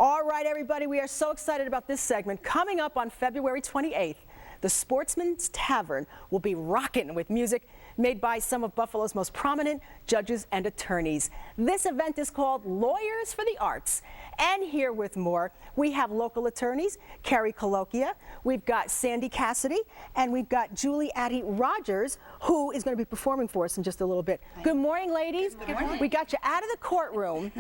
All right, everybody, we are so excited about this segment. Coming up on February 28th, the Sportsman's Tavern will be rocking with music made by some of Buffalo's most prominent judges and attorneys. This event is called Lawyers for the Arts. And here with more, we have local attorneys, Carrie Coloquia, we've got Sandy Cassidy, and we've got Julie Addy Rogers, who is going to be performing for us in just a little bit. Good morning, ladies. Good morning. We got you out of the courtroom.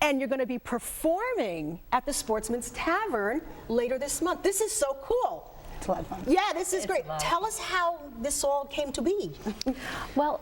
And you're going to be performing at the Sportsman's Tavern later this month. This is so cool. It's a lot of fun. Yeah, this is great. Tell us how this all came to be. Well,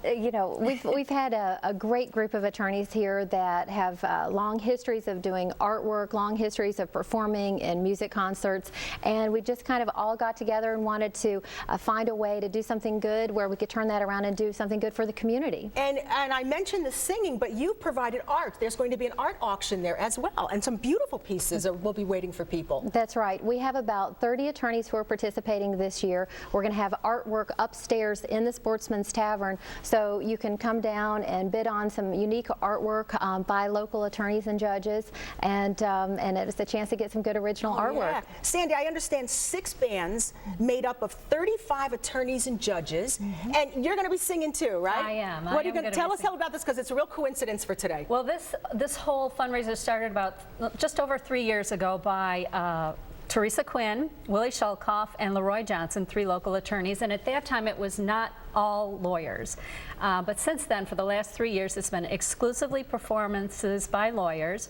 you know, we've had a great group of attorneys here that have long histories of doing artwork, long histories of performing in music concerts, and we just kind of all got together and wanted to find a way to do something good where we could turn that around and do something good for the community. And I mentioned the singing, but you provided art. There's going to be an art auction there as well, and some beautiful pieces will be waiting for people. That's right. We have about 30 attorneys who are participating this year. We're going to have artwork upstairs in the Sportsman's Tavern, so you can come down and bid on some unique artwork by local attorneys and judges, and it's a chance to get some good original artwork. Yeah. Sandy, I understand 6 bands made up of 35 attorneys and judges, and you're going to be singing too, right? I am. What are you going to tell us about this, because it's a real coincidence for today? Well, this whole fundraiser started about just over 3 years ago by Teresa Quinn, Willie Shulkoff, and Leroy Johnson, 3 local attorneys, and at that time it was not all lawyers. But since then, for the last 3 years, it's been exclusively performances by lawyers,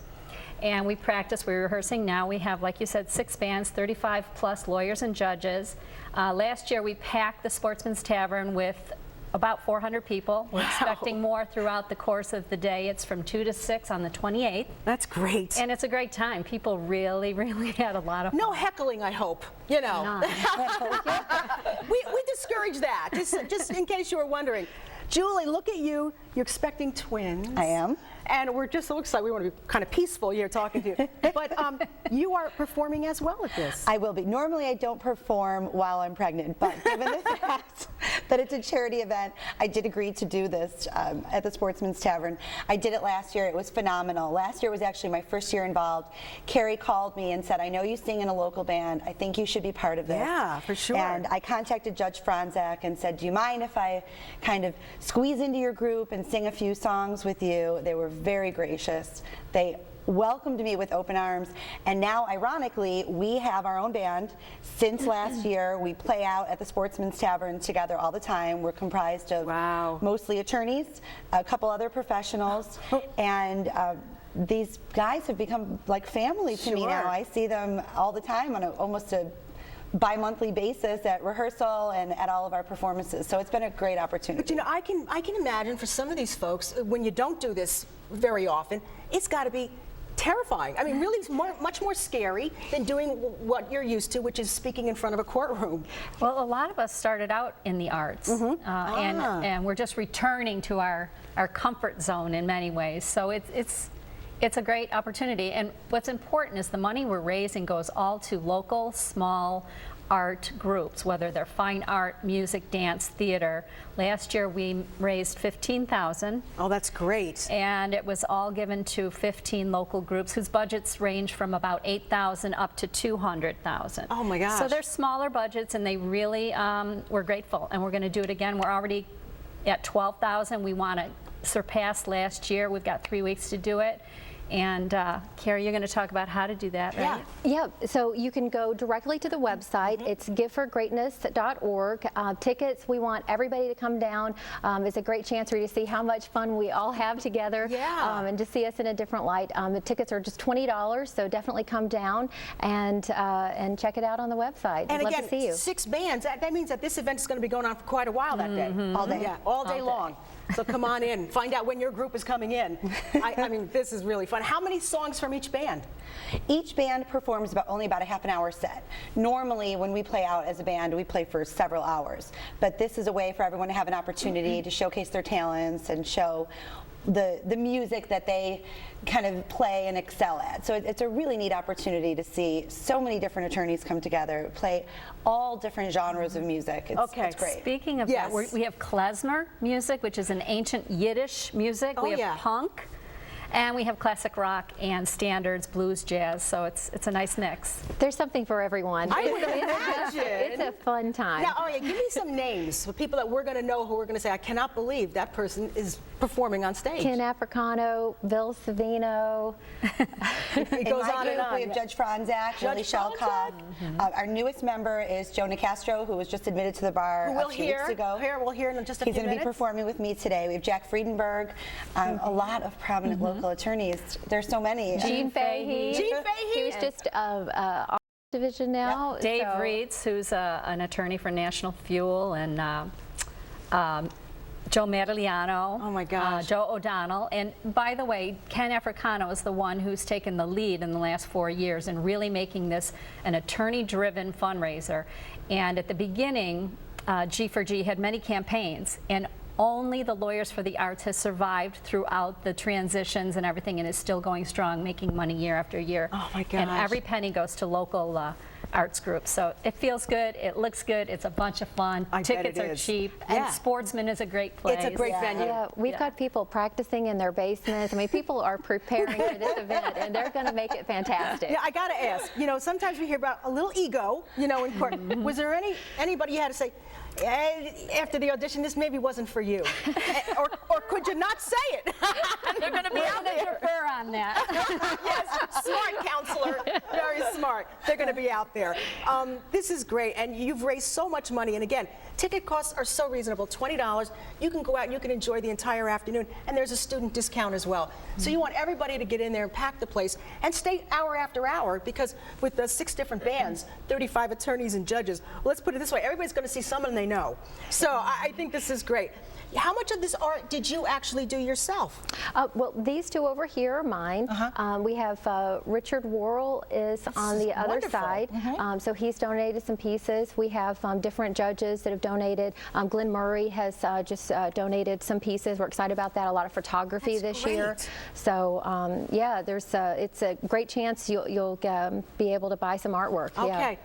and we practice, we're rehearsing now. We have, like you said, 6 bands, 35 plus lawyers and judges. Last year we packed the Sportsman's Tavern with about 400 people. We're expecting more throughout the course of the day. It's from 2 to 6 on the 28th. That's great. And it's a great time. People really, really had a lot of fun. No heckling, I hope. You know. we discourage that, just in case you were wondering. Julie, look at you. You're expecting twins. I am. And we're just so excited. We want to be kind of peaceful here talking to you. But you are performing as well at this. I will be. Normally I don't perform while I'm pregnant, but given the fact that it's a charity event, I did agree to do this at the Sportsman's Tavern. I did it last year. It was phenomenal. Last year was actually my first year involved. Carrie called me and said, I know you sing in a local band. I think you should be part of this. Yeah, for sure. And I contacted Judge Franzak and said, do you mind if I kind of squeeze into your group and sing a few songs with you? They were very gracious. They welcomed me with open arms, and now ironically we have our own band. Since last year we play out at the Sportsman's Tavern together all the time. We're comprised of mostly attorneys, a couple other professionals, and these guys have become like family to me now. I see them all the time on almost a bi-monthly basis at rehearsal and at all of our performances. So it's been a great opportunity. But you know, I can imagine for some of these folks, when you don't do this very often, it's got to be terrifying. I mean, really much more scary than doing what you're used to, which is speaking in front of a courtroom. Well, a lot of us started out in the arts, and we're just returning to our comfort zone in many ways. So it's a great opportunity, and what's important is the money we're raising goes all to local, small art groups, whether they're fine art, music, dance, theater. Last year we raised $15,000. Oh, that's great. And it was all given to 15 local groups whose budgets range from about $8,000 up to $200,000. Oh my gosh. So they're smaller budgets, and they really, we're grateful, and we're going to do it again. We're already at $12,000. We want to surpass last year. We've got 3 weeks to do it. And Carrie, you're going to talk about how to do that, right? Yeah, so you can go directly to the website. It's giveforgreatness.org. Tickets, we want everybody to come down. It's a great chance for you to see how much fun we all have together, and to see us in a different light. The tickets are just $20, so definitely come down and check it out on the website. And We'd again, love to see you. 6 bands. That means that this event is going to be going on for quite a while that day. All day. Yeah, all day long. So come on in. Find out when your group is coming in. I mean, this is really fun. How many songs from each band? Each band performs only about a half an hour set. Normally, when we play out as a band, we play for several hours. But this is a way for everyone to have an opportunity to showcase their talents and show the music that they kind of play and excel at. So it's a really neat opportunity to see so many different attorneys come together, play all different genres of music. It's great. Speaking of that, we have klezmer music, which is an ancient Yiddish music. We have punk. And we have classic rock and standards, blues, jazz, so it's a nice mix. There's something for everyone. I would imagine. It's a fun time. Now, give me some names for people that we're going to know who we're going to say, I cannot believe that person is performing on stage. Ken Africano, Bill Savino. It In goes my on group, and on. we have Judge Franzak, Willie Shelkoff. Our newest member is Jonah Castro, who was just admitted to the bar Who a few weeks ago. We'll hear in just a He's few going to be minutes. performing with me today. We have Jack Friedenberg, a lot of prominent local attorneys. There's so many. Gene Fahey. Gene Fahey. He was just our division now. Dave so- Reitz, who's an attorney for National Fuel, and Joe Mattaliano. Oh my gosh. Joe O'Donnell. And by the way, Ken Africano is the one who's taken the lead in the last 4 years in really making this an attorney-driven fundraiser. And at the beginning, G4G had many campaigns, and only the Lawyers for the Arts has survived throughout the transitions and everything, and is still going strong, making money year after year. Oh my And gosh. every penny goes to local arts groups. So it feels good, it looks good, it's a bunch of fun. I bet Tickets it are is. cheap, Yeah. and Sportsman is a great place. It's a great venue. Yeah, we've got people practicing in their basements. I mean, people are preparing for this event, and they're going to make it fantastic. Yeah, I got to ask, sometimes we hear about a little ego, in court. Was there anybody you had to say, after the audition, this maybe wasn't for you? or could you not say it? They're going to be out there. Defer on that. Yes, smart counselor, very smart. They're going to be out there. This is great, and you've raised so much money. And again, ticket costs are so reasonable, $20. You can go out and you can enjoy the entire afternoon, and there's a student discount as well. So you want everybody to get in there and pack the place and stay hour after hour, because with the 6 different bands, 35 attorneys and judges, let's put it this way, everybody's going to see someone they know. So I think this is great. How much of this art did you actually do yourself? Well, these two over here are mine. We have Richard Worrell is on the other wonderful. side, so he's donated some pieces. We have different judges that have donated. Glenn Murray has just donated some pieces. We're excited about that. A lot of photography That's this year. great. So yeah, it's a great chance you'll be able to buy some artwork. Yeah. Okay.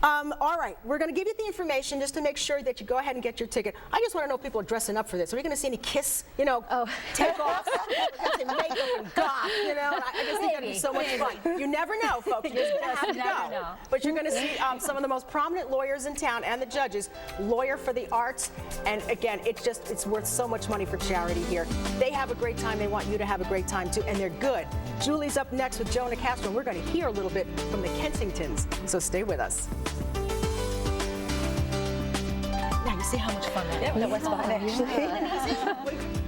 All right, we're going to give you the information just to make sure that you go ahead and get your ticket. I just want to know if people are dressing up for this. Are we going to see any Kiss, take off? We're going to see makeup and goth, I just think that'd be so much fun. You never know, folks. You're just going to have to never go. know. But you're going to see some of the most prominent lawyers in town and the judges, Lawyer for the Arts. And again, it's worth so much money for charity here. They have a great time. They want you to have a great time too, and they're good. Julie's up next with Jonah Castro. We're going to hear a little bit from the Kensingtons, so stay with us. Now you see how much fun that was. That was fun, actually.